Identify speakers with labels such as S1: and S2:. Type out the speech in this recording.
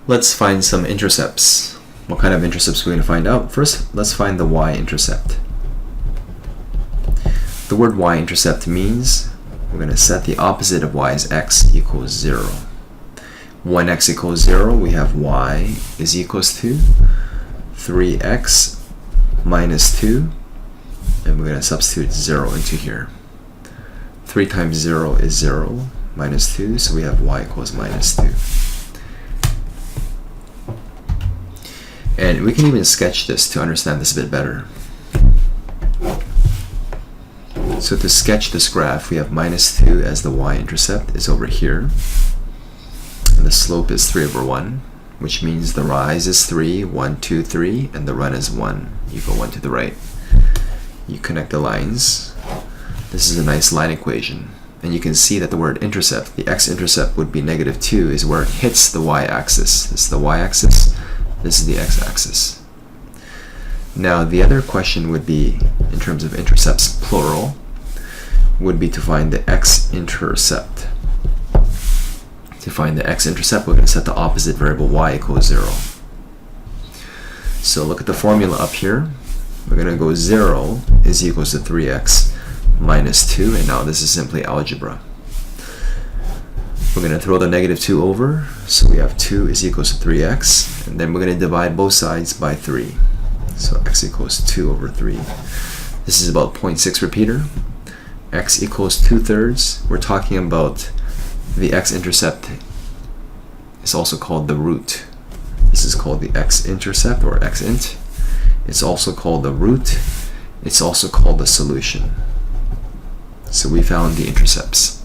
S1: Let's find some intercepts. What kind of intercepts are we going to find out? First, let's find the y-intercept. The word y-intercept means we're going to set the opposite of y as x equals 0. When x equals 0, we have y is equals to 3x minus 2, and we're going to substitute 0 into here. 3 times 0 is 0 minus 2, so we have y equals minus 2. And we can even sketch this to understand this a bit better. So to sketch this graph, we have minus 2 as the y-intercept is over here. And the slope is 3 over 1, which means the rise is 3, 1, 2, 3, and the run is 1. You go 1 to the right. You connect the lines. This is a nice line equation. And you can see that the word intercept, the x-intercept would be negative 2, is where it hits the y-axis. This is the y-axis. This is the x-axis. Now the other question would be, in terms of intercepts plural, would be to find the x-intercept. To find the x-intercept, we're going to set the opposite variable y equals 0. So look at the formula up here. We're going to go 0 is equals to 3x minus 2, and now this is simply algebra. We're going to throw the negative 2 over, so we have 2 is equals to 3x, and then we're going to divide both sides by 3. So x equals 2 over 3. This is about 0.6 repeater. X equals 2/3. We're talking about the x-intercept is also called the root. This is called the x-intercept or x-int. It's also called the root. It's also called the solution. So we found the intercepts.